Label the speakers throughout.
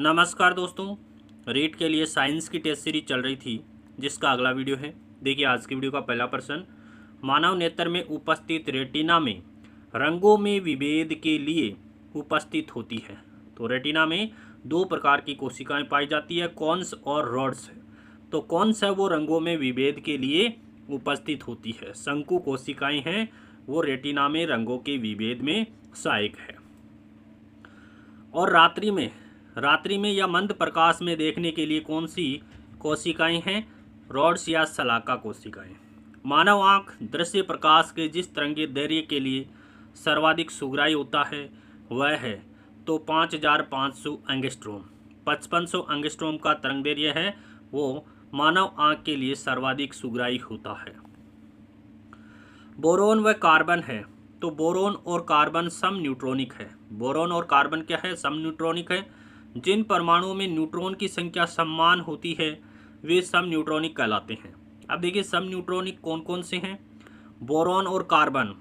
Speaker 1: नमस्कार दोस्तों, रीट के लिए साइंस की टेस्ट सीरीज चल रही थी जिसका अगला वीडियो है। देखिए आज की वीडियो का पहला प्रश्न, मानव नेत्र में उपस्थित रेटिना में रंगों में विभेद के लिए उपस्थित होती है। तो रेटिना में दो प्रकार की कोशिकाएं पाई जाती है, कॉन्स और रॉड्स। तो कॉन्स है वो रंगों में विभेद के लिए उपस्थित होती है, शंकु कोशिकाएं हैं वो रेटिना में रंगों के विभेद में सहायक है। और रात्रि में या मंद प्रकाश में देखने के लिए कौन सी कोशिकाएं हैं? रॉड्स या शलाका कोशिकाएं। मानव आँख दृश्य प्रकाश के जिस तरंगे दैर्घ्य के लिए सर्वाधिक सुग्राही होता है वह है तो 5500 एंगस्ट्रोम। 5500 एंगस्ट्रोम का तरंग दैर्घ्य है वो मानव आँख के लिए सर्वाधिक सुग्राही होता है। बोरोन व कार्बन है तो बोरोन और कार्बन सम न्यूट्रॉनिक है। बोरोन और कार्बन क्या है? सम न्यूट्रॉनिक है। जिन परमाणुओं में न्यूट्रॉन की संख्या समान होती है वे सम न्यूट्रॉनिक कहलाते हैं। अब देखिए सम न्यूट्रॉनिक कौन कौन से हैं? बोरोन और कार्बन।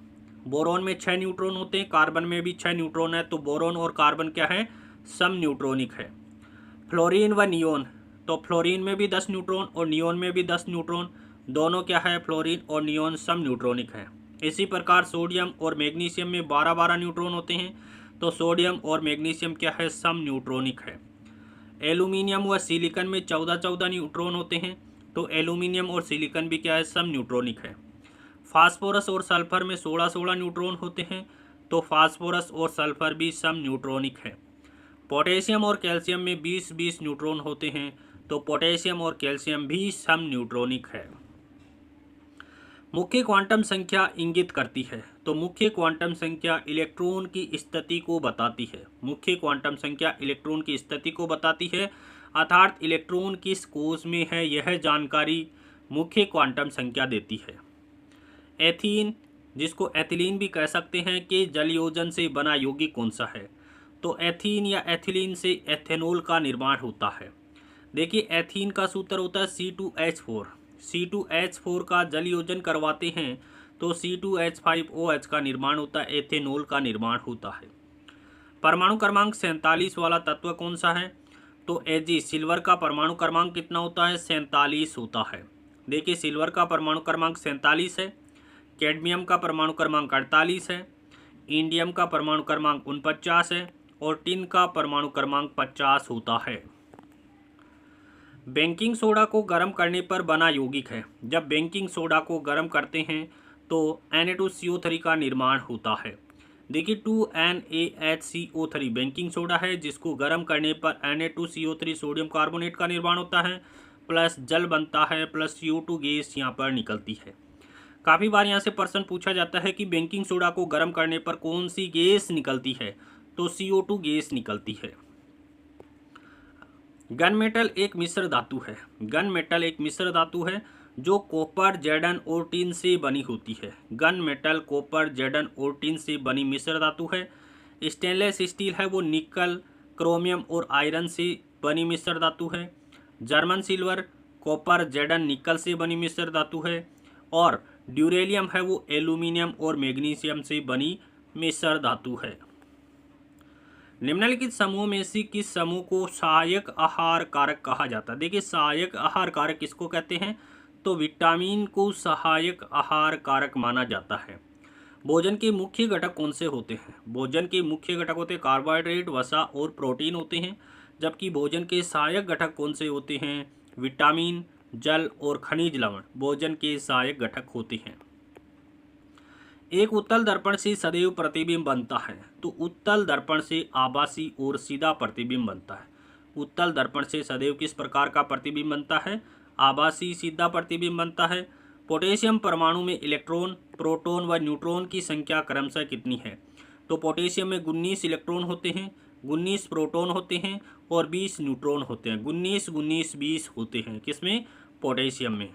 Speaker 1: बोरोन में 6 न्यूट्रॉन होते हैं, कार्बन में भी 6 न्यूट्रॉन है, तो बोरोन और कार्बन क्या है? सम न्यूट्रॉनिक है। फ्लोरीन व नियोन, तो फ्लोरीन में भी 10 न्यूट्रॉन और नियोन में भी 10 न्यूट्रॉन, दोनों क्या है? फ्लोरीन और नियोन सम न्यूट्रॉनिक है। इसी प्रकार सोडियम और मैग्नीशियम में 12-12 न्यूट्रॉन होते हैं, तो सोडियम और मैग्नीशियम क्या है? सम न्यूट्रॉनिक है। एल्यूमिनियम व सिलिकॉन में 14-14 न्यूट्रॉन होते हैं, तो एल्यूमिनियम और सिलिकॉन भी क्या है? सम न्यूट्रॉनिक है। फास्फोरस और सल्फर में 16-16 न्यूट्रॉन होते हैं, तो फास्फोरस और सल्फर भी सम न्यूट्रॉनिक है। पोटेशियम और कैल्शियम में 20-20 न्यूट्रॉन होते हैं, तो पोटेशियम और कैल्शियम भी सम न्यूट्रॉनिक है। मुख्य क्वांटम संख्या इंगित करती है, तो मुख्य क्वांटम संख्या इलेक्ट्रॉन की स्थिति को बताती है। मुख्य क्वांटम संख्या इलेक्ट्रॉन की स्थिति को बताती है, अर्थात इलेक्ट्रॉन किस कोश में है यह जानकारी मुख्य क्वांटम संख्या देती है। एथीन, जिसको एथिलीन भी कह सकते हैं, कि जल योजन से बना यौगिक कौन सा है? तो एथीन या एथिलीन से एथेनॉल का निर्माण होता है। देखिए एथीन का सूत्र होता है C2H4। C2H4 का जल योजन करवाते हैं तो C2H5OH का निर्माण होता है, एथेनॉल का निर्माण होता है। परमाणु क्रमांक 47 वाला तत्व कौन सा है? तो Ag, सिल्वर का परमाणु क्रमांक कितना होता है? 47 होता है। देखिए सिल्वर का परमाणु क्रमांक 47 है, कैडमियम का परमाणु क्रमांक 48 है, इंडियम का परमाणु क्रमांक 49 है और टिन का परमाणु क्रमांक 50 होता है। बेकिंग सोडा को गर्म करने पर बना यौगिक है। जब बेकिंग सोडा को गर्म करते हैं तो Na2CO3 का निर्माण होता है। देखिए 2NaHCO3 बेकिंग सोडा है, जिसको गर्म करने पर Na2CO3 सोडियम कार्बोनेट का निर्माण होता है, प्लस जल बनता है, प्लस CO2 गैस यहाँ पर निकलती है। काफ़ी बार यहाँ से प्रश्न पूछा जाता है कि बेकिंग सोडा को गर्म करने पर कौन सी गैस निकलती है? तो CO2 गैस निकलती है। गन मेटल एक मिश्र धातु है। गन मेटल एक मिश्र धातु है जो कॉपर, जेडन और टिन से बनी होती है। गन मेटल कॉपर, जेडन और टिन से बनी मिश्र धातु है। स्टेनलेस स्टील है वो निकल, क्रोमियम और आयरन से बनी मिश्र धातु है। जर्मन सिल्वर कॉपर, जेडन, निकल से बनी मिश्र धातु है। और ड्यूरेलियम है वो एल्यूमिनियम और मैग्नीशियम से बनी मिश्र धातु है। निम्नलिखित समूह में से किस समूह को सहायक आहार कारक कहा जाता है? देखिए सहायक आहार कारक किसको कहते हैं? तो विटामिन को सहायक आहार कारक माना जाता है। भोजन के मुख्य घटक कौन से होते हैं? भोजन के मुख्य घटक होते हैं कार्बोहाइड्रेट, वसा और प्रोटीन होते हैं, जबकि भोजन के सहायक घटक कौन से होते हैं? विटामिन, जल और खनिज लवण भोजन के सहायक घटक होते हैं। एक उत्तल दर्पण से सदैव प्रतिबिंब बनता है, तो उत्तल दर्पण से आभासी और सीधा प्रतिबिंब बनता है। उत्तल दर्पण से सदैव किस प्रकार का प्रतिबिंब बनता है? आभासी, सीधा प्रतिबिंब बनता है। पोटेशियम परमाणु में इलेक्ट्रॉन, प्रोटॉन व न्यूट्रॉन की संख्या क्रमशः कितनी है? तो पोटेशियम में 19 इलेक्ट्रॉन होते हैं, 19 प्रोटॉन होते हैं और 20 न्यूट्रॉन होते हैं। 19, 19, 20 होते हैं किसमें? पोटेशियम में।